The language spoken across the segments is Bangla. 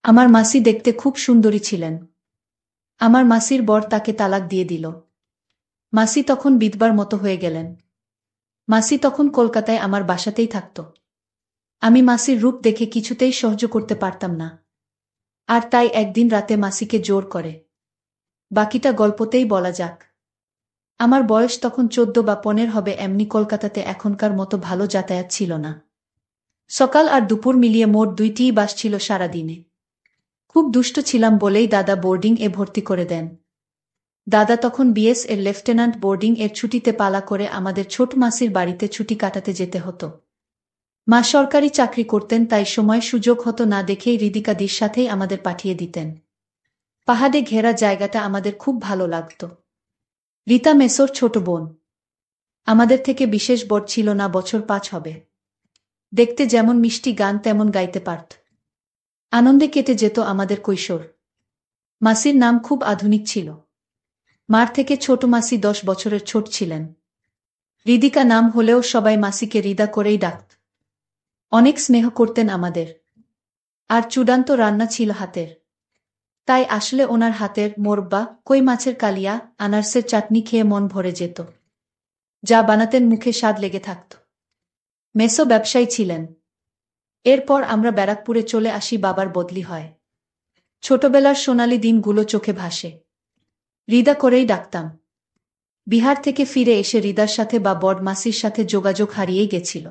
আমার মাসি দেখতে খুব সুন্দরী ছিলেন। আমার মাসির বর তাকে তালাক দিয়ে দিল। মাসি তখন বিধবার মতো হয়ে গেলেন। মাসি তখন কলকাতায় আমার বাসাতেই থাকত। আমি মাসির রূপ দেখে কিছুতেই সহ্য করতে পারতাম না। আর তাই একদিন রাতে মাসিকে জোর করে। বাকিটা গল্পতেই বলা যাক। আমার বয়স তখন 14 বা 15 হবে। এমনি কলকাতাতে এখনকার মতো ভালো যাতায়াত ছিল না। সকাল আর দুপুর মিলিয়ে মোট 2টিই বাস ছিল সারাদিনে। খুব দুষ্ট ছিলাম বলেই দাদা বোর্ডিং এ ভর্তি করে দেন। দাদা তখন বিএস এর লেফটেন্যান্ট। বোর্ডিং এর ছুটিতে পালা করে আমাদের ছোট মাসির বাড়িতে ছুটি কাটাতে যেতে হতো। মা সরকারি চাকরি করতেন, তাই সময় সুযোগ হতো না দেখেই হৃদিকাদির সাথেই আমাদের পাঠিয়ে দিতেন। পাহাড়ে ঘেরা জায়গাটা আমাদের খুব ভালো লাগত। রীতা মেসোর ছোট বোন। আমাদের থেকে বিশেষ বড় ছিল না, বছর 5 হবে। দেখতে যেমন মিষ্টি, গান তেমন গাইতে পারত। আনন্দে কেটে যেত আমাদের কৈশোর। মাসির নাম খুব আধুনিক ছিল। মার থেকে ছোট মাসি 10 বছরের ছোট ছিলেন। হৃদিকা নাম হলেও সবাই মাসিকে হৃদা করেই ডাকত। অনেক স্নেহ করতেন আমাদের। আর চূড়ান্ত রান্না ছিল হাতের। তাই আসলে ওনার হাতের মোরব্বা, কই মাছের কালিয়া, আনারসের চাটনি খেয়ে মন ভরে যেত। যা বানাতেন মুখে স্বাদ লেগে থাকত। মেসো ব্যবসায়ী ছিলেন। এরপর আমরা ব্যারাকপুরে চলে আসি, বাবার বদলি হয়। ছোটবেলার সোনালি দিনগুলো চোখে ভাসে। হৃদা করেই ডাকতাম। বিহার থেকে ফিরে এসে হৃদার সাথে বা বড় মাসির সাথে যোগাযোগ হারিয়েই গেছিল।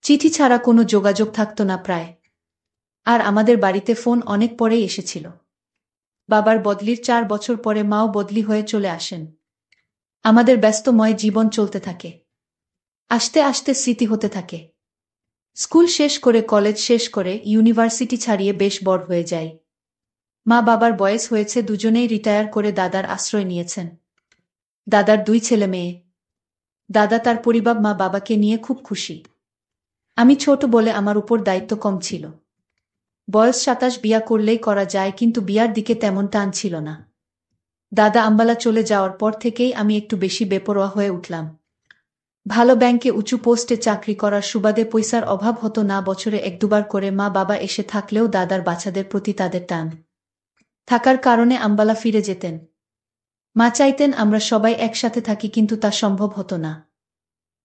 চিঠি ছাড়া কোনো যোগাযোগ থাকত না প্রায়। আর আমাদের বাড়িতে ফোন অনেক পরেই এসেছিল। বাবার বদলির 4 বছর পরে মাও বদলি হয়ে চলে আসেন। আমাদের ব্যস্তময় জীবন চলতে থাকে। আস্তে আস্তে স্মৃতি হতে থাকে। স্কুল শেষ করে, কলেজ শেষ করে, ইউনিভার্সিটি ছাড়িয়ে বেশ বড় হয়ে যাই। মা বাবার বয়স হয়েছে, দুজনেই রিটায়ার করে দাদার আশ্রয় নিয়েছেন। দাদার 2 ছেলে মেয়ে। দাদা তার পরিবার, মা বাবাকে নিয়ে খুব খুশি। আমি ছোট বলে আমার উপর দায়িত্ব কম ছিল। বয়স 27, বিয়া করলেই করা যায়, কিন্তু বিয়ার দিকে তেমন টান ছিল না। দাদা আম্বালা চলে যাওয়ার পর থেকেই আমি একটু বেশি বেপরোয়া হয়ে উঠলাম। ভালো ব্যাংকে উঁচু পোস্টে চাকরি করার সুবাদে পয়সার অভাব হতো না। বছরে 1-2 বার করে মা বাবা এসে থাকলেও দাদার বাচ্চাদের প্রতি তাদের টান থাকার কারণে আম্বালা ফিরে যেতেন। মা চাইতেন আমরা সবাই একসাথে থাকি, কিন্তু তা সম্ভব হতো না।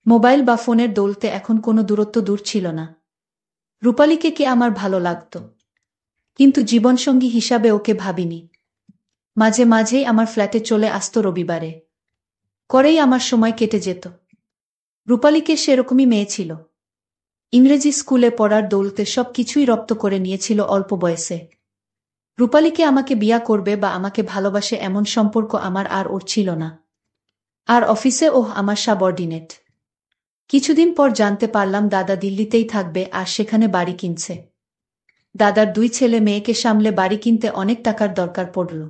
মোবাইল বা ফোনের দৌলতে এখন কোনো দূরত্ব দূর ছিল না। রূপালীকে কে আমার ভালো লাগত, কিন্তু জীবনসঙ্গী হিসাবে ওকে ভাবিনি। মাঝে মাঝেই আমার ফ্ল্যাটে চলে আসতো রবিবারে। করেই আমার সময় কেটে যেত। রূপালীকে সেরকমই মেয়ে ছিল। ইংরেজি স্কুলে পড়ার দৌলতে সব কিছুই রপ্ত করে নিয়েছিল অল্প বয়সে। রূপালীকে আমাকে বিয়া করবে বা আমাকে ভালোবাসে এমন সম্পর্ক আমার আর ওর ছিল না। আর অফিসে ওহ আমার সাবঅর্ডিনেট। কিছুদিন পর জানতে পারলাম দাদা দিল্লিতেই থাকবে আর সেখানে বাড়ি কিনছে। দাদার 2 ছেলে মেয়েকে সামলে বাড়ি কিনতে অনেক টাকার দরকার পড়ল।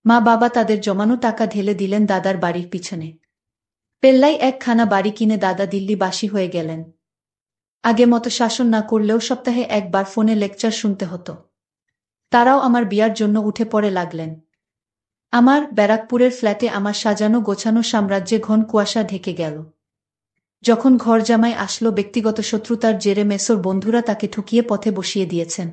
মা বাবা তাদের জমানো টাকা ঢেলে দিলেন দাদার বাড়ির পিছনে। পেল্লাই একখানা বাড়ি কিনে দাদা দিল্লিবাসী হয়ে গেলেন। আগে মতো শাসন না করলেও সপ্তাহে একবার ফোনে লেকচার শুনতে হতো। তারাও আমার বিয়ার জন্য উঠে পড়ে লাগলেন। আমার ব্যারাকপুরের ফ্ল্যাটে আমার সাজানো গোছানো সাম্রাজ্যে ঘন কুয়াশা ঢেকে গেল। যখন ঘর জামাই আসলো, ব্যক্তিগত শত্রুতার জেরে মেসোর বন্ধুরা তাকে ঠকিয়ে পথে বসিয়ে দিয়েছেন।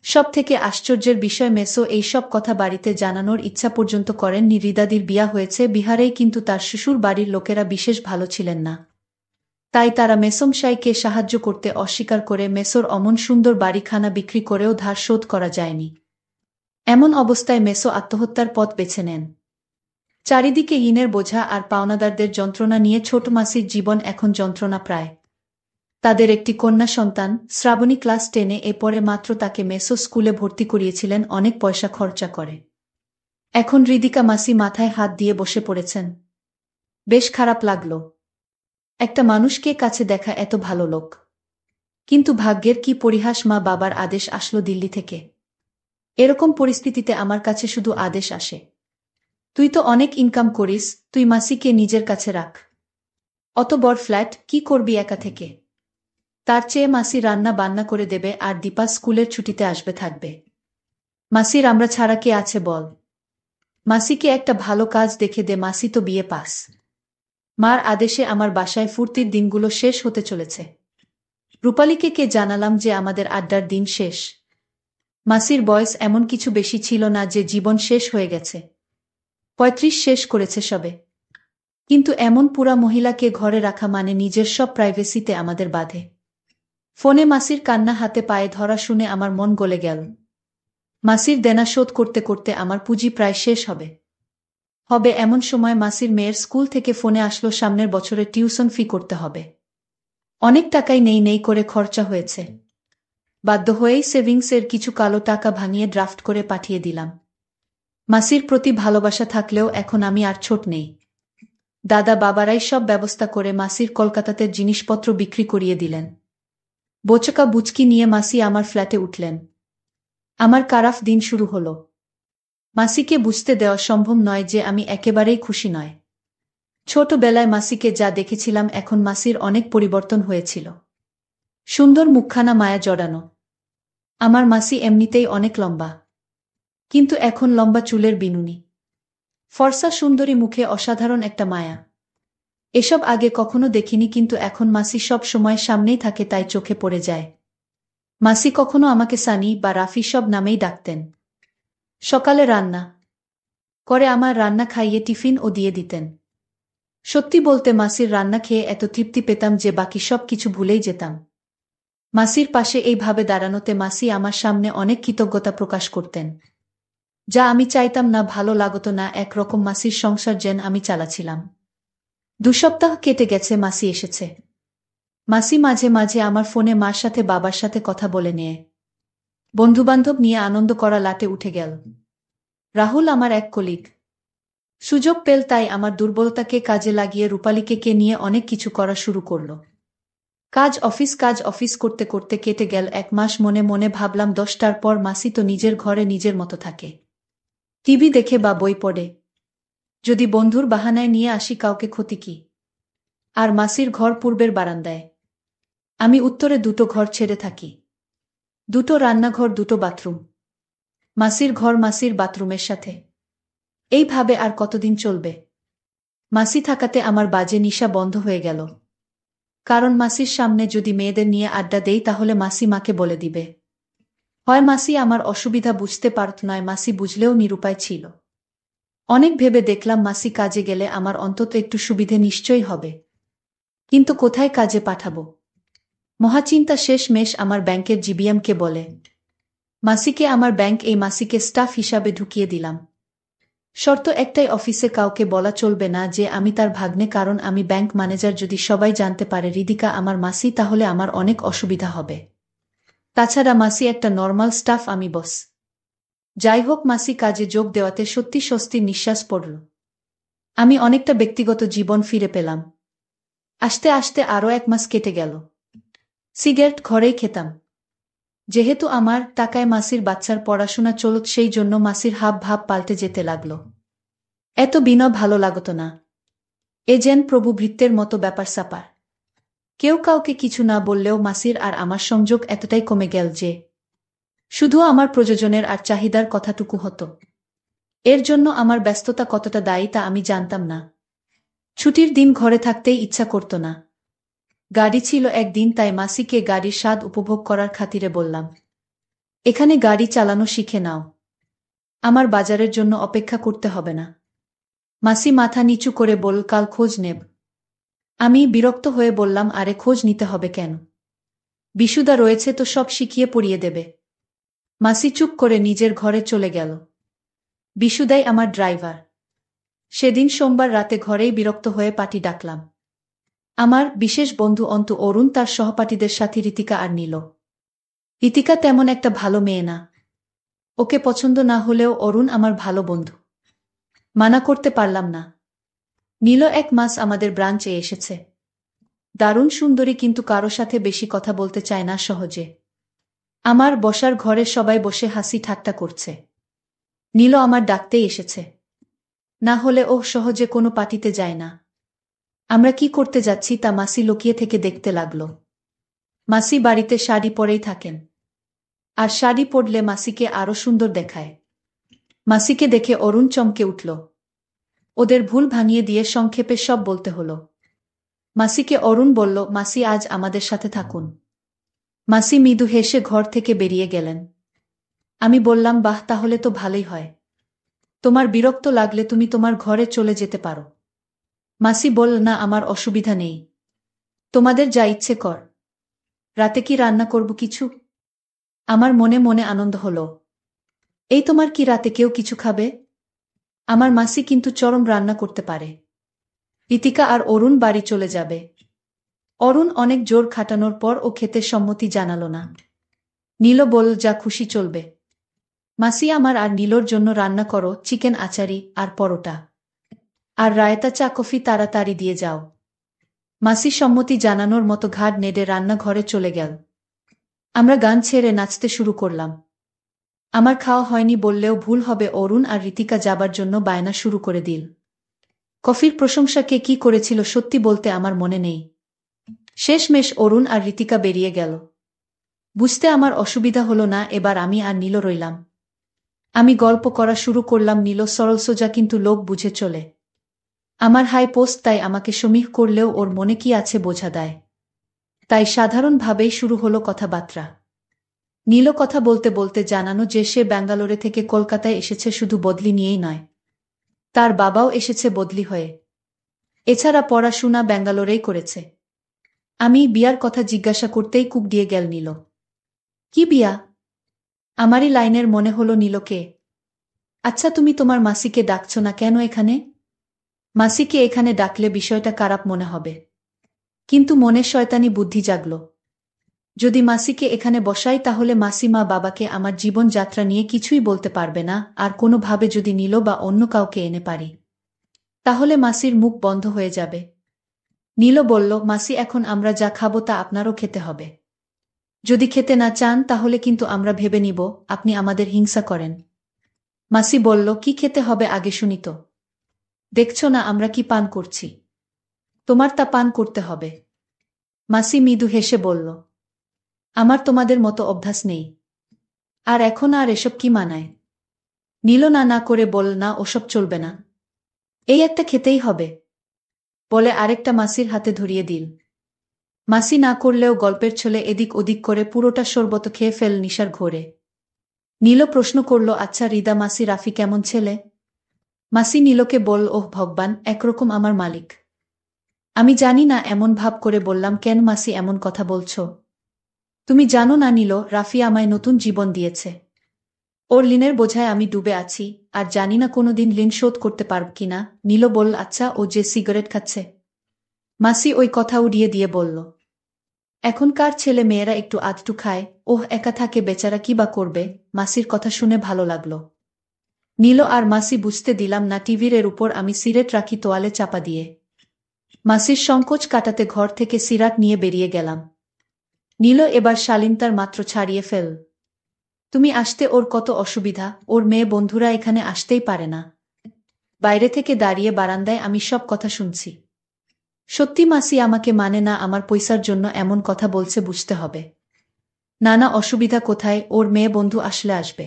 সব থেকে আশ্চর্যের বিষয়, মেসো এই সব কথা বাড়িতে জানানোর ইচ্ছা পর্যন্ত করেননি। হৃদাদির বিয়া হয়েছে বিহারেই, কিন্তু তার শ্বশুর বাড়ির লোকেরা বিশেষ ভালো ছিলেন না। তাই তারা মেসমশাইকে সাহায্য করতে অস্বীকার করে মেসোর অমন সুন্দর বাড়িখানা বিক্রি করেও ধার শোধ করা যায়নি। এমন অবস্থায় মেসো আত্মহত্যার পথ বেছে নেন। চারিদিকে ঋণের বোঝা আর পাওনাদারদের যন্ত্রণা নিয়ে ছোট মাসির জীবন এখন যন্ত্রণা প্রায়। তাদের একটি কন্যা সন্তান শ্রাবণী ক্লাস 10-এ। পরে মাত্র তাকে মেসো স্কুলে ভর্তি করিয়েছিলেন অনেক পয়সা খরচা করে। এখন হৃদিকা মাসি মাথায় হাত দিয়ে বসে পড়েছেন। বেশ খারাপ লাগলো। একটা মানুষকে কাছে দেখা এত ভালো লোক। কিন্তু ভাগ্যের কি পরিহাস, মা বাবার আদেশ আসলো দিল্লি থেকে। এরকম পরিস্থিতিতে আমার কাছে শুধু আদেশ আসে, তুই তো অনেক ইনকাম করিস, তুই মাসিকে নিজের কাছে রাখ। অত বড় ফ্ল্যাট কি করবি একা থেকে? তার চেয়ে মাসি রান্না বান্না করে দেবে আর দীপা স্কুলের ছুটিতে আসবে থাকবে। মাসির আমরা ছাড়া কে আছে বল? মাসিকে একটা ভালো কাজ দেখে দে, মাসি তো বিয়ে পাস। মার আদেশে আমার বাসায় ফুর্তির দিনগুলো শেষ হতে চলেছে। রূপালীকে কে জানালাম যে আমাদের আড্ডার দিন শেষ। মাসির বয়স এমন কিছু বেশি ছিল না যে জীবন শেষ হয়ে গেছে। ৩৫ শেষ করেছে সবে। কিন্তু এমন পুরা মহিলাকে ঘরে রাখা মানে নিজের সব প্রাইভেসিতে আমাদের বাধে। ফোনে মাসির কান্না হাতে পায়ে ধরা শুনে আমার মন গলে গেল। মাসির দেনা শোধ করতে করতে আমার পুঁজি প্রায় শেষ হবে। এমন সময় মাসির মেয়ের স্কুল থেকে ফোনে আসলো সামনের বছরে টিউশন ফি করতে হবে। অনেক টাকাই নেই করে খরচা হয়েছে। বাধ্য হয়েই সেভিংসের কিছু কালো টাকা ভাঙিয়ে ড্রাফট করে পাঠিয়ে দিলাম। মাসির প্রতি ভালোবাসা থাকলেও এখন আমি আর ছোট নেই। দাদা বাবারাই সব ব্যবস্থা করে মাসির কলকাতাতে জিনিসপত্র বিক্রি করিয়ে দিলেন। বোচকা বুচকি নিয়ে মাসি আমার ফ্ল্যাটে উঠলেন। আমার কারাফ দিন শুরু হলো। মাসিকে বুঝতে দেওয়া সম্ভব নয় যে আমি একেবারেই খুশি নয়। ছোটবেলায় মাসিকে যা দেখেছিলাম এখন মাসির অনেক পরিবর্তন হয়েছিল। সুন্দর মুখখানা মায়া জড়ানো। আমার মাসি এমনিতেই অনেক লম্বা, কিন্তু এখন লম্বা চুলের বিনুনি। ফর্সা সুন্দরী মুখে অসাধারণ একটা মায়া। এসব আগে কখনো দেখিনি, কিন্তু এখন মাসি সব সময় সামনেই থাকে, তাই চোখে পড়ে যায়। মাসি কখনো আমাকে সানি বা রাফি সব নামেই ডাকতেন। সকালে রান্না করে আমার রান্না খাইয়ে টিফিন ও দিয়ে দিতেন। সত্যি বলতে মাসির রান্না খেয়ে এত তৃপ্তি পেতাম যে বাকি সব কিছু ভুলেই যেতাম। মাসির পাশে এইভাবে দাঁড়ানোতে মাসি আমার সামনে অনেক কৃতজ্ঞতা প্রকাশ করতেন, যা আমি চাইতাম না, ভালো লাগতো না। একরকম মাসির সংসার যেন আমি চালাছিলাম। ২ সপ্তাহ কেটে গেছে, মাসি এসেছে। মাসি মাঝে মাঝে আমার ফোনে মার সাথে বাবার সাথে কথা বলে নিয়ে বন্ধুবান্ধব নিয়ে আনন্দ করা লাটে উঠে গেল। রাহুল আমার এক কলিগ সুযোগ পেল, তাই আমার দুর্বলতাকে কাজে লাগিয়ে রূপালীকে নিয়ে অনেক কিছু করা শুরু করল। কাজ অফিস করতে করতে কেটে গেল ১ মাস। মনে মনে ভাবলাম ১০টার পর মাসি তো নিজের ঘরে নিজের মতো থাকে, টিভি দেখে বা বই পড়ে। যদি বন্ধুর বাহানায় নিয়ে আসি কাউকে, ক্ষতি কি? আর মাসির ঘর পূর্বের বারান্দায়, আমি উত্তরে ২টো ঘর ছেড়ে থাকি। ২টো রান্নাঘর, ২টো বাথরুম। মাসির ঘর মাসির বাথরুমের সাথে। এইভাবে আর কতদিন চলবে? মাসি থাকাতে আমার বাজে নিশা বন্ধ হয়ে গেল। কারণ মাসির সামনে যদি মেয়েদের নিয়ে আড্ডা দেই তাহলে মাসি মাকে বলে দিবে। হয় মাসি আমার অসুবিধা বুঝতে পারত, নয় মাসি বুঝলেও নিরুপায় ছিল। অনেক ভেবে দেখলাম মাসি কাজে গেলে আমার অন্তত একটু সুবিধে নিশ্চয়ই হবে, কিন্তু কোথায় কাজে পাঠাবো? মহাচিন্তা শেষমেশ আমার ব্যাংকের জিবিএমকে বলে মাসিকে আমার ব্যাংক এই মাসিকে স্টাফ হিসাবে ঢুকিয়ে দিলাম। শর্ত একটাই, অফিসে কাউকে বলা চলবে না যে আমি তার ভাগ্নে, কারণ আমি ব্যাংক ম্যানেজার। যদি সবাই জানতে পারে হৃদিকা আমার মাসি, তাহলে আমার অনেক অসুবিধা হবে। তাছাড়া মাসি একটা নর্মাল স্টাফ, আমি বস। যাই হোক, মাসি কাজে যোগ দেওয়াতে সত্যি স্বস্তির নিঃশ্বাস পড়ল। আমি অনেকটা ব্যক্তিগত জীবন ফিরে পেলাম। আস্তে আস্তে আরও ১ মাস কেটে গেল। সিগারেট ঘরেই খেতাম। যেহেতু আমার টাকায় মাসির বাচ্চার পড়াশোনা চলত, সেই জন্য মাসির হাব ভাব পাল্টে যেতে লাগল। এত বিনয় ভালো লাগতো না। এ যেন প্রভু ভৃত্যের মতো ব্যাপার স্যাপার। কেউ কাউকে কিছু না বললেও মাসির আর আমার সংযোগ এতটাই কমে গেল যে শুধু আমার প্রয়োজনের আর চাহিদার কথাটুকু হতো। এর জন্য আমার ব্যস্ততা কতটা দায়ী তা আমি জানতাম না। ছুটির দিন ঘরে থাকতেই ইচ্ছা করত না। গাড়ি ছিল একদিন, তাই মাসিকে গাড়ির স্বাদ উপভোগ করার খাতিরে বললাম, এখানে গাড়ি চালানো শিখে নাও, আমার বাজারের জন্য অপেক্ষা করতে হবে না। মাসি মাথা নিচু করে বলল, কাল খোঁজ নেব। আমি বিরক্ত হয়ে বললাম, আরে খোঁজ নিতে হবে কেন? বিশুদা রয়েছে তো, সব শিখিয়ে পড়িয়ে দেবে। মাসি চুপ করে নিজের ঘরে চলে গেল। বিশুদাই আমার ড্রাইভার। সেদিন সোমবার রাতে ঘরেই বিরক্ত হয়ে পার্টি ডাকলাম। আমার বিশেষ বন্ধু অন্তু, অরুণ তার সহপাঠীদের সাথে, ঋতিকা আর নীল। ঋতিকা তেমন একটা ভালো মেয়ে না। ওকে পছন্দ না হলেও অরুণ আমার ভালো বন্ধু। মানা করতে পারলাম না। নীল ১ মাস আমাদের ব্রাঞ্চে এসেছে। দারুণ সুন্দরী, কিন্তু কারো সাথে বেশি কথা বলতে চায় না সহজে। আমার বসার ঘরে সবাই বসে হাসি ঠাট্টা করছে। নীল আমার ডাকতেই এসেছে। না হলে ও সহজে কোনো পার্টিতে যায় না। আমরা কি করতে যাচ্ছি তা মাসি লুকিয়ে থেকে দেখতে লাগল। মাসি বাড়িতে শাড়ি পরেই থাকেন, আর শাড়ি পরলে মাসিকে আরো সুন্দর দেখায়। মাসিকে দেখে অরুণ চমকে উঠল। ওদের ভুল ভাঙিয়ে দিয়ে সংক্ষেপে সব বলতে হলো। মাসিকে অরুণ বলল, মাসি আজ আমাদের সাথে থাকুন। মাসি মৃদু হেসে ঘর থেকে বেরিয়ে গেলেন। আমি বললাম, বাহ, তাহলে তো ভালোই হয়। তোমার বিরক্ত লাগলে তুমি তোমার ঘরে চলে যেতে পারো। মাসি বলল, না, আমার অসুবিধা নেই। তোমাদের যা ইচ্ছে কর। রাতে কি রান্না করব কিছু? আমার মনে মনে আনন্দ হলো। এই, তোমার কি রাতে কেউ কিছু খাবে? আমার মাসি কিন্তু চরম রান্না করতে পারে। ঋতিকা আর অরুণ বাড়ি চলে যাবে। অরুণ অনেক জোর খাটানোর পর ও খেতে সম্মতি জানালো না। নীল বলল, যা খুশি চলবে। মাসি, আমার আর নীলর জন্য রান্না করো চিকেন আচারি আর পরোটা। আর রায়তা, চা কফি তাড়াতাড়ি দিয়ে যাও। মাসি সম্মতি জানানোর মতো ঘাড় নেড়ে রান্নাঘরে চলে গেল। আমরা গান ছেড়ে নাচতে শুরু করলাম। আমার খাওয়া হয়নি বললেও ভুল হবে, অরুণ আর ঋতিকা যাবার জন্য বায়না শুরু করে দিল। কফির প্রশংসা কে কি করেছিল সত্যি বলতে আমার মনে নেই। শেষমেশ অরুণ আর ঋতিকা বেরিয়ে গেল। বুঝতে আমার অসুবিধা হলো না, এবার আমি আর নীল রইলাম। আমি গল্প করা শুরু করলাম, নীল সরল সোজা কিন্তু লোক বুঝে চলে। আমার হাই পোস্ট, তাই আমাকে সমীহ করলেও ওর মনে কি আছে বোঝা দেয়। তাই সাধারণভাবেই শুরু হলো কথাবার্তা। নীল কথা বলতে বলতে জানানো যে সে ব্যাঙ্গালোরে থেকে কলকাতায় এসেছে শুধু বদলি নিয়েই নয়, তার বাবাও এসেছে বদলি হয়ে। এছাড়া পড়াশোনা ব্যাঙ্গালোরেই করেছে। আমি বিয়ার কথা জিজ্ঞাসা করতেই কুপ দিয়ে গেল নীল। কি বিয়া? আমারই লাইনের মনে হলো নীলকে। আচ্ছা, তুমি তোমার মাসিকে ডাকছ না কেন এখানে? মাসিকে এখানে ডাকলে বিষয়টা খারাপ মনে হবে। কিন্তু মনে শয়তানি বুদ্ধি জাগল। যদি মাসিকে এখানে বসাই তাহলে মাসি মা বাবাকে আমার জীবনযাত্রা নিয়ে কিছুই বলতে পারবে না, আর কোনোভাবে যদি নীল বা অন্য কাউকে এনে পারি তাহলে মাসির মুখ বন্ধ হয়ে যাবে। নীল বলল, মাসি, এখন আমরা যা খাবো তা আপনারও খেতে হবে। যদি খেতে না চান তাহলে কিন্তু আমরা ভেবে নিব আপনি আমাদের হিংসা করেন। মাসি বলল, কি খেতে হবে আগে শুনি তো। দেখছো না আমরা কি পান করছি? তোমার তা পান করতে হবে। মাসি মৃদু হেসে বলল, আমার তোমাদের মতো অভ্যাস নেই। আর এখন আর এসব কি মানায়? নীল না না করে বল, না, ওসব চলবে না। এই একটা খেতেই হবে বলে আরেকটা মাসির হাতে ধরিয়ে দিল। মাসি না করলেও গল্পের ছলে এদিক ওদিক করে পুরোটা শরবত খেয়ে ফেল নিশার ঘোরে। নীল প্রশ্ন করল, আচ্ছা রিদা মাসি, রাফি কেমন ছেলে? মাসি নীলকে বল, ওহ ভগবান, একরকম আমার মালিক। আমি জানি না, এমন ভাব করে বললাম, কেন মাসি এমন কথা বলছো? তুমি জানো না নীল, রাফি আমায় নতুন জীবন দিয়েছে। ওর ঋণের বোঝায় আমি ডুবে আছি, আর জানি না কোনোদিন ঋণ শোধ করতে পারব কিনা। নীল বলল, আচ্ছা, ও যে সিগারেট খাচ্ছে? মাসি ওই কথা উড়িয়ে দিয়ে বলল, এখনকার ছেলে মেয়েরা একটু আধটু খায়, ওহ একা থাকে বেচারা, কি বা করবে। মাসির কথা শুনে ভালো লাগলো। নীল আর মাসি বুঝতে দিলাম না টিভির এর উপর আমি সিগারেট রাখি তোয়ালে চাপা দিয়ে। মাসির সংকোচ কাটাতে ঘর থেকে সিগারেট নিয়ে বেরিয়ে গেলাম। নীল এবার শালীনতার মাত্র ছাড়িয়ে ফেল। তুমি আসতে ওর কত অসুবিধা, ওর মেয়ে বন্ধুরা এখানে আসতেই পারে না। বাইরে থেকে দাঁড়িয়ে বারান্দায় আমি সব কথা শুনছি। সত্যি মাসি আমাকে মানে না, আমার পয়সার জন্য এমন কথা বলছে বুঝতে হবে। না না, অসুবিধা কোথায়, ওর মেয়ে বন্ধু আসলে আসবে।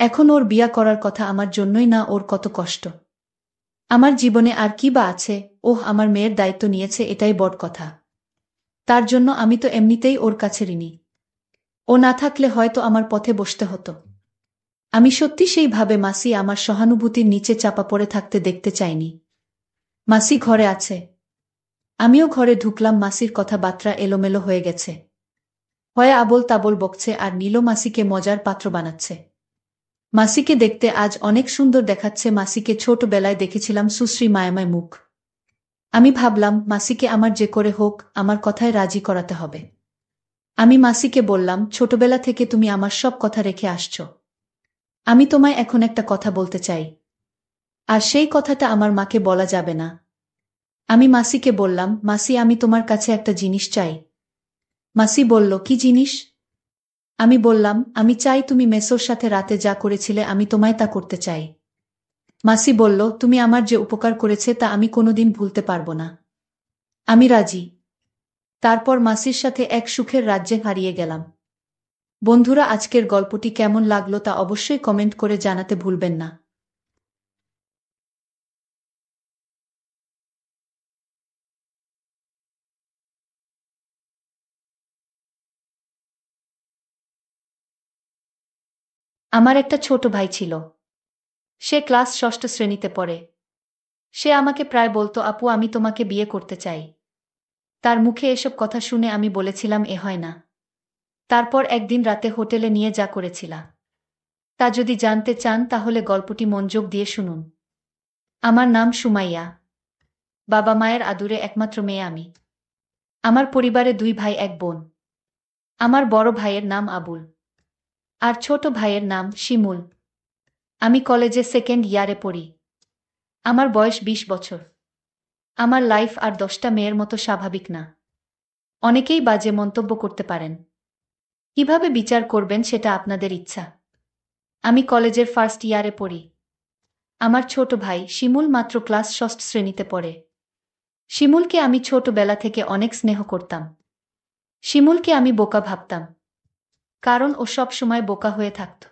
এখন ওর বিয়া করার কথা আমার জন্যই না, ওর কত কষ্ট। আমার জীবনে আর কি বা আছে? ওহ, আমার মেয়ের দায়িত্ব নিয়েছে, এটাই বড় কথা। তার জন্য আমি তো এমনিতেই ওর কাছে ঋণী। ও না থাকলে হয়তো আমার পথে বসতে হতো। আমি সত্যি সেইভাবে মাসি আমার সহানুভূতির নিচে চাপা পড়ে থাকতে দেখতে চাইনি। মাসি ঘরে আছে। আমিও ঘরে ঢুকলাম। মাসির কথাবার্তা এলোমেলো হয়ে গেছে। হয় আবোল তাবোল বকছে আর নীল মাসিকে মজার পাত্র বানাচ্ছে। মাসিকে দেখতে আজ অনেক সুন্দর দেখাচ্ছে। মাসিকে ছোটবেলায় দেখেছিলাম সুশ্রী মায়াময় মুখ। আমি ভাবলাম, মাসিকে আমার যে করে হোক আমার কথায় রাজি করাতে হবে। আমি মাসিকে বললাম, ছোটবেলা থেকে তুমি আমার সব কথা রেখে আসছো। আমি তোমায় এখন একটা কথা বলতে চাই। আর সেই কথাটা আমার মাকে বলা যাবে না। আমি মাসিকে বললাম, মাসি, আমি তোমার কাছে একটা জিনিস চাই। মাসি বলল, কি জিনিস? আমি বললাম, আমি চাই তুমি মেসোর সাথে রাতে যা করেছিলে আমি তোমায় তা করতে চাই। মাসি বলল, তুমি আমার যে উপকার করেছে তা আমি কোনোদিন ভুলতে পারবো না। আমি রাজি। তারপর মাসির সাথে এক সুখের রাজ্যে হারিয়ে গেলাম। বন্ধুরা, আজকের গল্পটি কেমন লাগলো তা অবশ্যই কমেন্ট করে জানাতে ভুলবেন না। আমার একটা ছোট ভাই ছিল। সে ক্লাস ষষ্ঠ শ্রেণীতে পড়ে। সে আমাকে প্রায় বলতো, আপু আমি তোমাকে বিয়ে করতে চাই। তার মুখে এসব কথা শুনে আমি বলেছিলাম এ হয় না। তারপর একদিন রাতে হোটেলে নিয়ে যা করেছিলা তা যদি জানতে চান তাহলে গল্পটি মনোযোগ দিয়ে শুনুন। আমার নাম সুমাইয়া। বাবা মায়ের আদুরে একমাত্র মেয়ে আমি। আমার পরিবারে 2 ভাই 1 বোন। আমার বড় ভাইয়ের নাম আবুল আর ছোট ভাইয়ের নাম শিমুল। আমি কলেজে সেকেন্ড ইয়ারে পড়ি। আমার বয়স 20 বছর। আমার লাইফ আর 10টা মেয়ের মতো স্বাভাবিক না। অনেকেই বাজে মন্তব্য করতে পারেন। কিভাবে বিচার করবেন সেটা আপনাদের ইচ্ছা। আমি কলেজের ফার্স্ট ইয়ারে পড়ি। আমার ছোট ভাই শিমুল মাত্র ক্লাস ষষ্ঠ শ্রেণীতে পড়ে। শিমুলকে আমি ছোটবেলা থেকে অনেক স্নেহ করতাম। শিমুলকে আমি বোকা ভাবতাম, কারণ ও সব সময় বোকা হয়ে থাকত।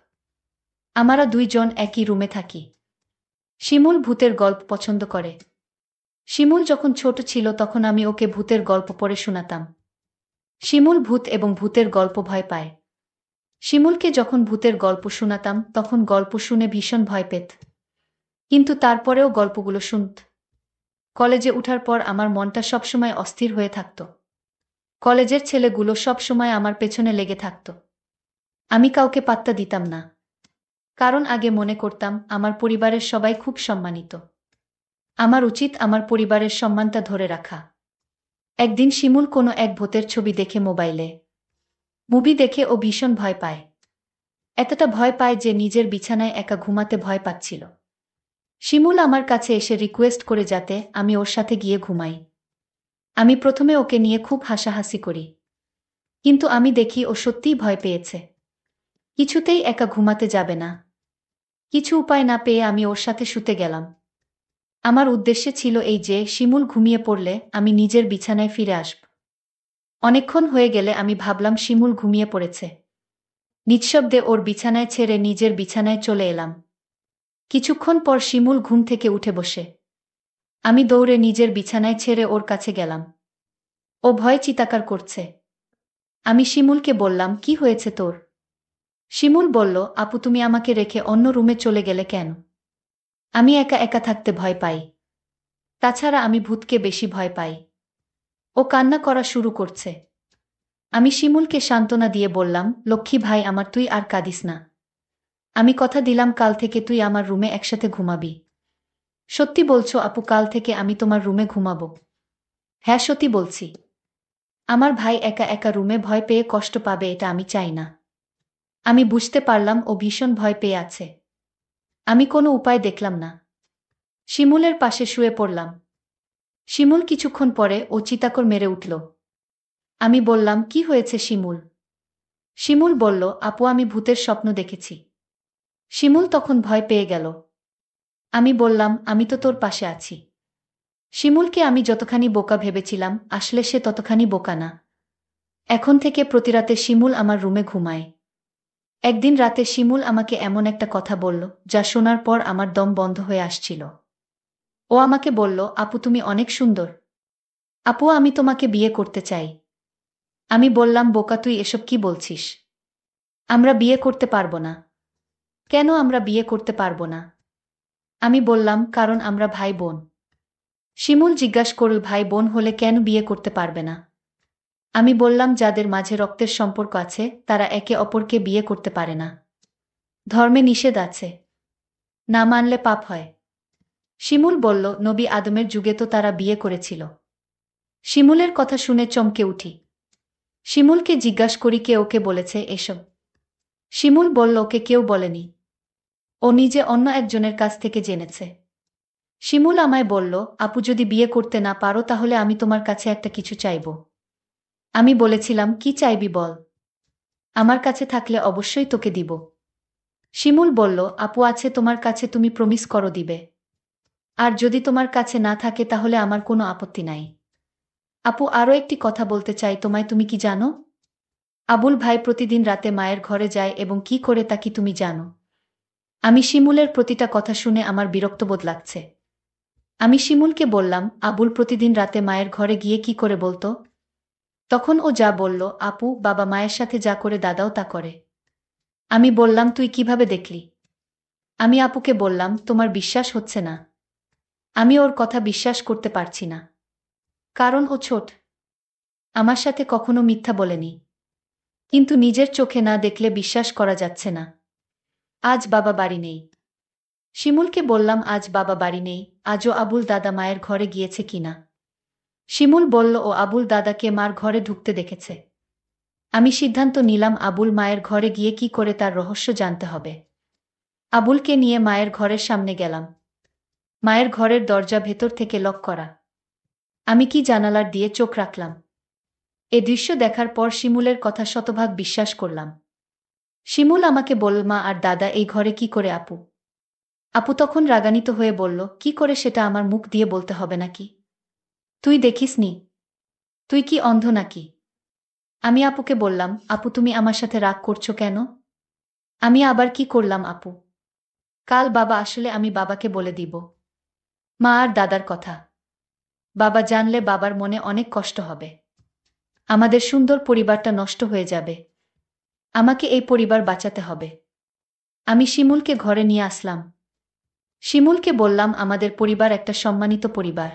আমরা 2 জন একই রুমে থাকি। শিমুল ভূতের গল্প পছন্দ করে। শিমুল যখন ছোট ছিল তখন আমি ওকে ভূতের গল্প পড়ে শোনাতাম। শিমুল ভূত এবং ভূতের গল্প ভয় পায়। শিমুলকে যখন ভূতের গল্প শোনাতাম তখন গল্প শুনে ভীষণ ভয় পেত, কিন্তু তারপরেও গল্পগুলো শুনত। কলেজে উঠার পর আমার মনটা সবসময় অস্থির হয়ে থাকত। কলেজের ছেলেগুলো সবসময় আমার পেছনে লেগে থাকত। আমি কাউকে পাত্তা দিতাম না, কারণ আগে মনে করতাম আমার পরিবারের সবাই খুব সম্মানিত। আমার উচিত আমার পরিবারের সম্মানটা ধরে রাখা। একদিন শিমুল কোনো এক ভূতের ছবি দেখে মোবাইলে। মুভি দেখে ও ভীষণ ভয় পায়। এতটা ভয় পায় যে নিজের বিছানায় একা ঘুমাতে ভয় পাচ্ছিল। শিমুল আমার কাছে এসে রিকোয়েস্ট করে যাতে আমি ওর সাথে গিয়ে ঘুমাই। আমি প্রথমে ওকে নিয়ে খুব হাসাহাসি করি, কিন্তু আমি দেখি ও সত্যিই ভয় পেয়েছে। কিছুতেই একা ঘুমাতে যাবে না। কিছু উপায় না পেয়ে আমি ওর সাথে শুতে গেলাম। আমার উদ্দেশ্য ছিল এই যে শিমুল ঘুমিয়ে পড়লে আমি নিজের বিছানায় ফিরে আসব। অনেকক্ষণ হয়ে গেলে আমি ভাবলাম শিমুল ঘুমিয়ে পড়েছে। নিঃশব্দে ওর বিছানায় ছেড়ে নিজের বিছানায় চলে এলাম। কিছুক্ষণ পর শিমুল ঘুম থেকে উঠে বসে। আমি দৌড়ে নিজের বিছানায় ছেড়ে ওর কাছে গেলাম। ও ভয়ে চিৎকার করছে। আমি শিমুলকে বললাম, কি হয়েছে তোর? শিমুল বলল, আপু তুমি আমাকে রেখে অন্য রুমে চলে গেলে কেন? আমি একা একা থাকতে ভয় পাই। তাছাড়া আমি ভূতকে বেশি ভয় পাই। ও কান্না করা শুরু করছে। আমি শিমুলকে সান্ত্বনা দিয়ে বললাম, লক্ষ্মী ভাই আমার, তুই আর কাঁদিস না। আমি কথা দিলাম কাল থেকে তুই আমার রুমে একসাথে ঘুমাবি। সত্যি বলছো আপু, কাল থেকে আমি তোমার রুমে ঘুমাবো? হ্যাঁ সত্যি বলছি। আমার ভাই একা একা রুমে ভয় পেয়ে কষ্ট পাবে এটা আমি চাই না। আমি বুঝতে পারলাম ও ভীষণ ভয় পেয়ে আছে। আমি কোনো উপায় দেখলাম না। শিমুলের পাশে শুয়ে পড়লাম। শিমুল কিছুক্ষণ পরে ও চিৎকার মেরে উঠল। আমি বললাম, কি হয়েছে শিমুল? শিমুল বলল, আপু আমি ভূতের স্বপ্ন দেখেছি। শিমুল তখন ভয় পেয়ে গেল। আমি বললাম, আমি তো তোর পাশে আছি। শিমুলকে আমি যতখানি বোকা ভেবেছিলাম আসলে সে ততখানি বোকা না। এখন থেকে প্রতি রাতে শিমুল আমার রুমে ঘুমায়। একদিন রাতে শিমুল আমাকে এমন একটা কথা বলল যা শোনার পর আমার দম বন্ধ হয়ে আসছিল। ও আমাকে বলল, আপু তুমি অনেক সুন্দর। আপু আমি তোমাকে বিয়ে করতে চাই। আমি বললাম, বোকা তুই এসব কি বলছিস? আমরা বিয়ে করতে পারবো না। কেন আমরা বিয়ে করতে পারবো না? আমি বললাম, কারণ আমরা ভাই বোন। শিমুল জিজ্ঞাসা করল, ভাই বোন হলে কেন বিয়ে করতে পারবে না? আমি বললাম, যাদের মাঝে রক্তের সম্পর্ক আছে তারা একে অপরকে বিয়ে করতে পারে না। ধর্মে নিষেধ আছে, না মানলে পাপ হয়। শিমুল বলল, নবী আদমের যুগে তো তারা বিয়ে করেছিল। শিমুলের কথা শুনে চমকে উঠি। শিমুলকে জিজ্ঞাসা করি, কে ওকে বলেছে এসব? শিমুল বলল, ওকে কেউ বলেনি। ও নিজে অন্য একজনের কাছ থেকে জেনেছে। শিমুল আমায় বলল, আপু যদি বিয়ে করতে না পারো তাহলে আমি তোমার কাছে একটা কিছু চাইব। আমি বলেছিলাম, কি চাইবি বল। আমার কাছে থাকলে অবশ্যই তোকে দিব। শিমুল বলল, আপু আছে তোমার কাছে, তুমি প্রমিস করো দিবে। আর যদি তোমার কাছে না থাকে তাহলে আমার কোনো আপত্তি নাই। আপু আরও একটি কথা বলতে চাই তোমায়, তুমি কি জানো? আবুল ভাই প্রতিদিন রাতে মায়ের ঘরে যায় এবং কি করে তা কি তুমি জানো? আমি শিমুলের প্রতিটা কথা শুনে আমার বিরক্তবোধ লাগছে। আমি শিমুলকে বললাম, আবুল প্রতিদিন রাতে মায়ের ঘরে গিয়ে কি করে বলতো? তখন ও যা বলল, আপু বাবা মায়ের সাথে যা করে দাদাও তা করে। আমি বললাম, তুই কিভাবে দেখলি? আমি আপুকে বললাম, তোমার বিশ্বাস হচ্ছে না। আমি ওর কথা বিশ্বাস করতে পারছি না। কারণ ও ছোট। আমার সাথে কখনো মিথ্যা বলেনি। কিন্তু নিজের চোখে না দেখলে বিশ্বাস করা যাচ্ছে না। আজ বাবা বাড়ি নেই। শিমুলকে বললাম, আজ বাবা বাড়ি নেই, আজও আবুল দাদা মায়ের ঘরে গিয়েছে কিনা। শিমুল বলল, ও আবুল দাদাকে মার ঘরে ঢুকতে দেখেছে। আমি সিদ্ধান্ত নিলাম আবুল মায়ের ঘরে গিয়ে কি করে তার রহস্য জানতে হবে। আবুলকে নিয়ে মায়ের ঘরের সামনে গেলাম। মায়ের ঘরের দরজা ভেতর থেকে লক করা। আমি কি জানালার দিয়ে চোখ রাখলাম। এ দৃশ্য দেখার পর শিমুলের কথা শতভাগ বিশ্বাস করলাম। শিমুল আমাকে বলল, মা আর দাদা এই ঘরে কি করে? আপু আপু তখন রাগান্বিত হয়ে বলল, কি করে সেটা আমার মুখ দিয়ে বলতে হবে নাকি? তুই দেখিসনি? তুই কি অন্ধ নাকি? আমি আপুকে বললাম, আপু তুমি আমার সাথে রাগ করছো কেন? আমি আবার কি করলাম আপু? কাল বাবা আসলে আমি বাবাকে বলে দিব মা আর দাদার কথা। বাবা জানলে বাবার মনে অনেক কষ্ট হবে। আমাদের সুন্দর পরিবারটা নষ্ট হয়ে যাবে। আমাকে এই পরিবার বাঁচাতে হবে। আমি শিমুলকে ঘরে নিয়ে আসলাম। শিমুলকে বললাম, আমাদের পরিবার একটা সম্মানিত পরিবার।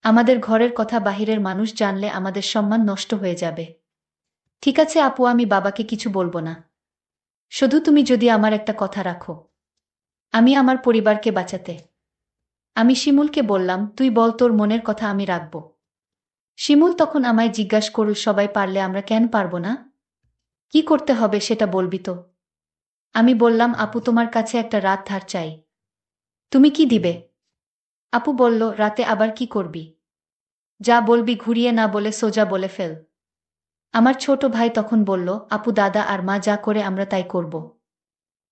আমাদের ঘরের কথা বাহিরের মানুষ জানলে আমাদের সম্মান নষ্ট হয়ে যাবে। ঠিক আছে আপু, আমি বাবাকে কিছু বলবো না। শুধু তুমি যদি আমার একটা কথা রাখো, আমি আমার পরিবারকে বাঁচাতে। আমি শিমুলকে বললাম, তুই বল তোর মনের কথা, আমি রাখব। শিমুল তখন আমায় জিজ্ঞাসা করল, সবাই পারলে আমরা কেন পারব না? কি করতে হবে সেটা বলবি তো? আমি বললাম, আপু তোমার কাছে একটা রাত ধার চাই। তুমি কি দিবে? আপু বলল, রাতে আবার কি করবি? যা বলবি ঘুরিয়ে না বলে সোজা বলে ফেল। আমার ছোট ভাই তখন বলল, আপু দাদা আর মা যা করে আমরা তাই করব।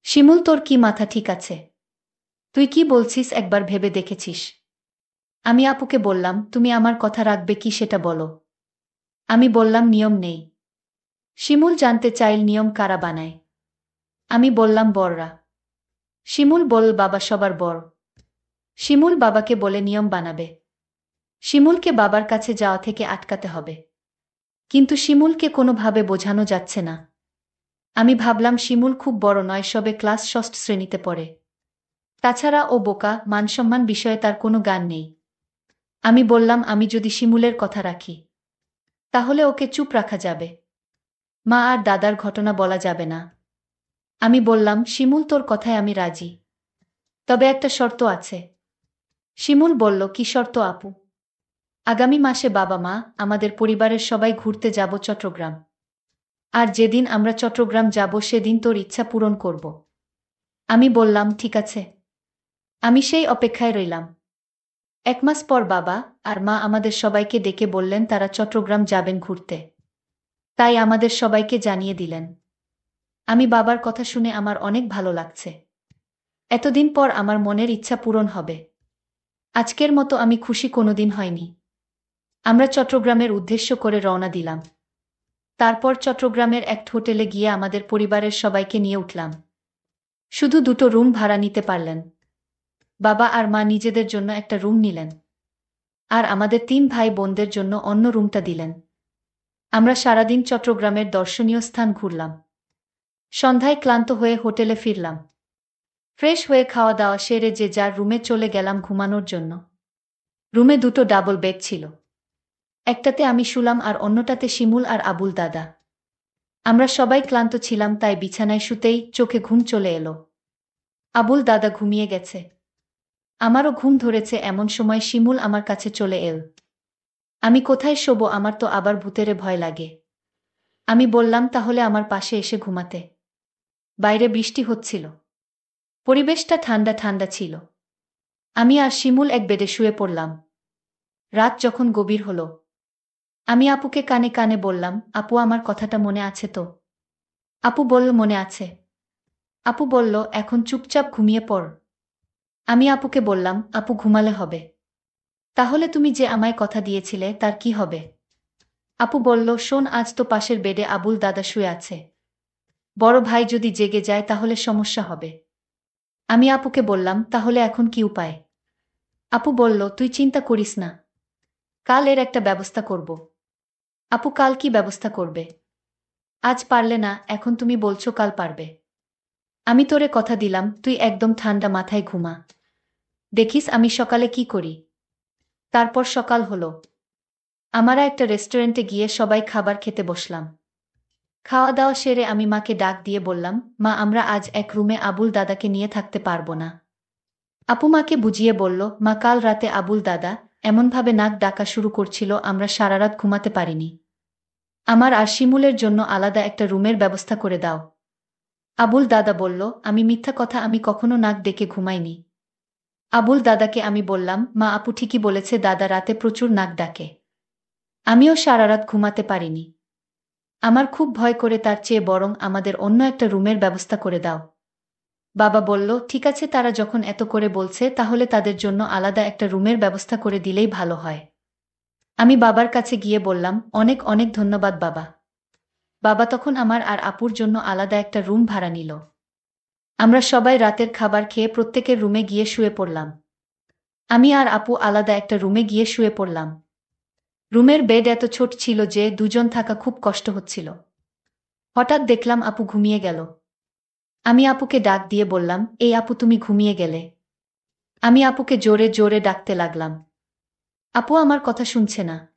শিমুল, তোর কি মাথা ঠিক আছে? তুই কি বলছিস একবার ভেবে দেখেছিস? আমি আপুকে বললাম, তুমি আমার কথা রাখবে কি সেটা বলো। আমি বললাম, নিয়ম নেই। শিমুল জানতে চাইল, নিয়ম কারা বানায়? আমি বললাম, বড়রা। শিমুল বলল, বাবা সবার বড়। শিমুল বাবাকে বলে নিয়ম বানাবে। শিমুলকে বাবার কাছে যাওয়া থেকে আটকাতে হবে। কিন্তু শিমুলকে কোনোভাবে বোঝানো যাচ্ছে না। আমি ভাবলাম, শিমুল খুব বড় নয়, সবে ক্লাস ষষ্ঠ শ্রেণীতে পড়ে। তাছাড়া ও বোকা, মানসম্মান বিষয়ে তার কোনো জ্ঞান নেই। আমি বললাম, আমি যদি শিমুলের কথা রাখি, তাহলে ওকে চুপ রাখা যাবে। মা আর দাদার ঘটনা বলা যাবে না। আমি বললাম, শিমুল তোর কথায় আমি রাজি। তবে একটা শর্ত আছে। শিমুল বলল, কি শর্ত আপু? আগামী মাসে বাবা মা আমাদের পরিবারের সবাই ঘুরতে যাব চট্টগ্রাম। আর যেদিন আমরা চট্টগ্রাম যাব সেদিন তোর ইচ্ছা পূরণ করব। আমি বললাম, ঠিক আছে। আমি সেই অপেক্ষায় রইলাম। 1 মাস পর বাবা আর মা আমাদের সবাইকে ডেকে বললেন তারা চট্টগ্রাম যাবেন ঘুরতে। তাই আমাদের সবাইকে জানিয়ে দিলেন। আমি বাবার কথা শুনে আমার অনেক ভালো লাগছে। এতদিন পর আমার মনের ইচ্ছা পূরণ হবে। আজকের মতো আমি খুশি কোনোদিন হয়নি। আমরা চট্টগ্রামের উদ্দেশ্য করে রওনা দিলাম। তারপর চট্টগ্রামের এক হোটেলে গিয়ে আমাদের পরিবারের সবাইকে নিয়ে উঠলাম। শুধু 2টো রুম ভাড়া নিতে পারলেন। বাবা আর মা নিজেদের জন্য একটা রুম নিলেন। আর আমাদের 3 ভাই বোনদের জন্য অন্য রুমটা দিলেন। আমরা সারাদিন চট্টগ্রামের দর্শনীয় স্থান ঘুরলাম। সন্ধ্যায় ক্লান্ত হয়ে হোটেলে ফিরলাম। ফ্রেশ হয়ে খাওয়া দাওয়া সেরে যে যার রুমে চলে গেলাম ঘুমানোর জন্য। রুমে 2টো ডাবল বেড ছিল। একটাতে আমি শুলাম আর অন্যটাতে শিমুল আর আবুল দাদা। আমরা সবাই ক্লান্ত ছিলাম, তাই বিছানায় শুতেই চোখে ঘুম চলে এলো। আবুল দাদা ঘুমিয়ে গেছে। আমারও ঘুম ধরেছে, এমন সময় শিমুল আমার কাছে চলে এল। আমি কোথায় শোবো, আমার তো আবার ভূতেরে ভয় লাগে। আমি বললাম, তাহলে আমার পাশে এসে ঘুমাতে। বাইরে বৃষ্টি হচ্ছিল। পরিবেশটা ঠান্ডা ঠান্ডা ছিল। আমি আর শিমুল এক বেডে শুয়ে পড়লাম। রাত যখন গভীর হলো, আমি আপুকে কানে কানে বললাম, আপু আমার কথাটা মনে আছে তো? আপু বলল, মনে আছে। আপু বলল, এখন চুপচাপ ঘুমিয়ে পড়। আমি আপুকে বললাম, আপু ঘুমালে হবে। তাহলে তুমি যে আমায় কথা দিয়েছিলে তার কি হবে? আপু বলল, শোন, আজ তো পাশের বেডে আবুল দাদা শুয়ে আছে। বড় ভাই যদি জেগে যায় তাহলে সমস্যা হবে। আমি আপুকে বললাম, তাহলে এখন কি উপায়? আপু বলল, তুই চিন্তা করিস না। কাল এর একটা ব্যবস্থা করব। আপু, কাল কি ব্যবস্থা করবে? আজ পারলে না, এখন তুমি বলছো কাল পারবে। আমি তোরে কথা দিলাম, তুই একদম ঠান্ডা মাথায় ঘুমা। দেখিস আমি সকালে কি করি। তারপর সকাল হলো। আমরা একটা রেস্টুরেন্টে গিয়ে সবাই খাবার খেতে বসলাম। খাওয়া দাওয়া সেরে আমি মাকে ডাক দিয়ে বললাম, মা আমরা আজ এক রুমে আবুল দাদাকে নিয়ে থাকতে পারবো না। আপু মাকে বুঝিয়ে বলল, মা কাল রাতে আবুল দাদা এমনভাবে নাক ডাকা শুরু করছিল আমরা সারারাত ঘুমাতে পারিনি। আমার আর শিমুলের জন্য আলাদা একটা রুমের ব্যবস্থা করে দাও। আবুল দাদা বলল, আমি মিথ্যা কথা, আমি কখনো নাক ডেকে ঘুমাইনি। আবুল দাদাকে আমি বললাম, মা আপু ঠিকই বলেছে, দাদা রাতে প্রচুর নাক ডাকে। আমিও সারারাত ঘুমাতে পারিনি। আমার খুব ভয় করে, তার চেয়ে বরং আমাদের অন্য একটা রুমের ব্যবস্থা করে দাও। বাবা বলল, ঠিক আছে, তারা যখন এত করে বলছে তাহলে তাদের জন্য আলাদা একটা রুমের ব্যবস্থা করে দিলেই ভালো হয়। আমি বাবার কাছে গিয়ে বললাম, অনেক অনেক ধন্যবাদ বাবা। বাবা তখন আমার আর আপুর জন্য আলাদা একটা রুম ভাড়া নিল। আমরা সবাই রাতের খাবার খেয়ে প্রত্যেকের রুমে গিয়ে শুয়ে পড়লাম। আমি আর আপু আলাদা একটা রুমে গিয়ে শুয়ে পড়লাম। রুমের বেড এত ছোট ছিল যে দুজন থাকা খুব কষ্ট হচ্ছিল। হঠাৎ দেখলাম আপু ঘুমিয়ে গেল। আমি আপুকে ডাক দিয়ে বললাম, এই আপু তুমি ঘুমিয়ে গেলে। আমি আপুকে জোরে জোরে ডাকতে লাগলাম। আপু আমার কথা শুনছে না।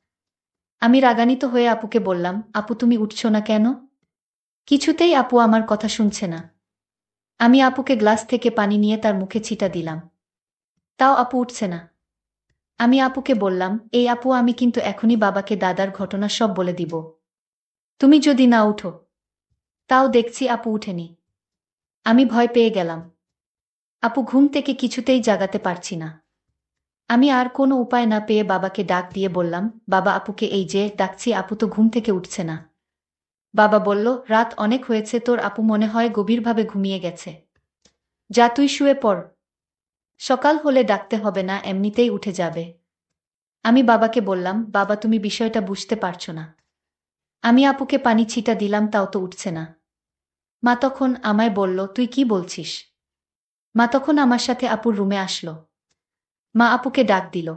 আমি রাগান্বিত হয়ে আপুকে বললাম, আপু তুমি উঠছো না কেন? কিছুতেই আপু আমার কথা শুনছে না। আমি আপুকে গ্লাস থেকে পানি নিয়ে তার মুখে ছিটা দিলাম। তাও আপু উঠছে না। আমি আপুকে বললাম, এই আপু আমি কিন্তু এখনই বাবাকে দাদার ঘটনা সব বলে দিব। তুমি যদি না উঠো। তাও দেখছি আপু উঠেনি। আমি ভয় পেয়ে গেলাম। আপু ঘুম থেকে কিছুতেই জাগাতে পারছি না। আমি আর কোনো উপায় না পেয়ে বাবাকে ডাক দিয়ে বললাম, বাবা আপুকে এই যে ডাকছি, আপু তো ঘুম থেকে উঠছে না। বাবা বলল, রাত অনেক হয়েছে, তোর আপু মনে হয় গভীরভাবে ঘুমিয়ে গেছে। যা তুই শুয়ে পড়। সকাল হলে ডাকতে হবে না, এমনিতেই উঠে যাবে। আমি বাবাকে বললাম, বাবা তুমি বিষয়টা বুঝতে পারছো না। আমি আপুকে পানি ছিটা দিলাম, তাও তো উঠছে না। মা তখন আমায় বলল, তুই কি বলছিস? মা তখন আমার সাথে আপুর রুমে আসলো। মা আপুকে ডাক দিল।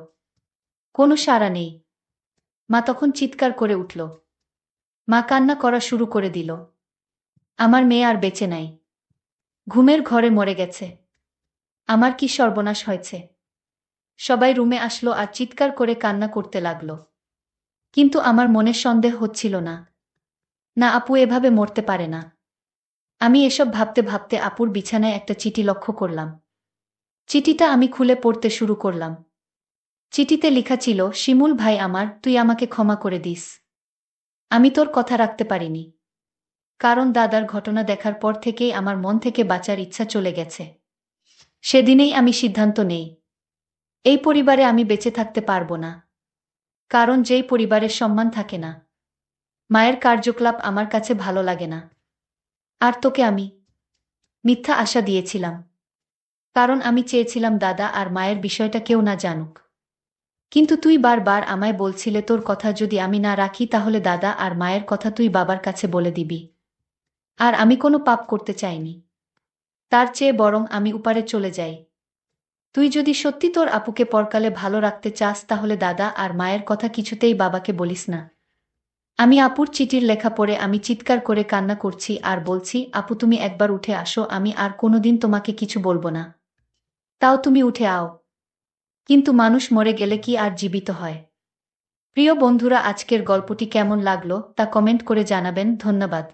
কোনো সাড়া নেই। মা তখন চিৎকার করে উঠল। মা কান্না করা শুরু করে দিল। আমার মেয়ে আর বেঁচে নাই। ঘুমের ঘরে মরে গেছে। আমার কি সর্বনাশ হয়েছে। সবাই রুমে আসলো আর চিৎকার করে কান্না করতে লাগলো। কিন্তু আমার মনে সন্দেহ হচ্ছিল না। না, আপু এভাবে মরতে পারে না। আমি এসব ভাবতে ভাবতে আপুর বিছানায় একটা চিঠি লক্ষ্য করলাম। চিঠিটা আমি খুলে পড়তে শুরু করলাম। চিঠিতে লেখা ছিল, শিমুল ভাই আমার, তুই আমাকে ক্ষমা করে দিস। আমি তোর কথা রাখতে পারিনি। কারণ দাদার ঘটনা দেখার পর থেকেই আমার মন থেকে বাঁচার ইচ্ছা চলে গেছে। সেদিনেই আমি সিদ্ধান্ত নেই, এই পরিবারে আমি বেঁচে থাকতে পারবো না। কারণ যেই পরিবারের সম্মান থাকে না, মায়ের কার্যকলাপ আমার কাছে ভালো লাগে না। আর তোকে আমি মিথ্যা আশা দিয়েছিলাম। কারণ আমি চেয়েছিলাম দাদা আর মায়ের বিষয়টা কেউ না জানুক। কিন্তু তুই বারবার আমায় বলছিলে, তোর কথা যদি আমি না রাখি তাহলে দাদা আর মায়ের কথা তুই বাবার কাছে বলে দিবি। আর আমি কোনো পাপ করতে চাইনি। তার চেয়ে বরং আমি উপারে চলে যাই। তুই যদি সত্যি তোর আপুকে পরকালে ভালো রাখতে চাস তাহলে দাদা আর মায়ের কথা কিছুতেই বাবাকে বলিস না। আমি আপুর চিঠির লেখা পড়ে আমি চিৎকার করে কান্না করছি আর বলছি, আপু তুমি একবার উঠে আসো, আমি আর কোনোদিন তোমাকে কিছু বলবো না। তাও তুমি উঠে আও। কিন্তু মানুষ মরে গেলে কি আর জীবিত হয়? প্রিয় বন্ধুরা, আজকের গল্পটি কেমন লাগলো তা কমেন্ট করে জানাবেন। ধন্যবাদ।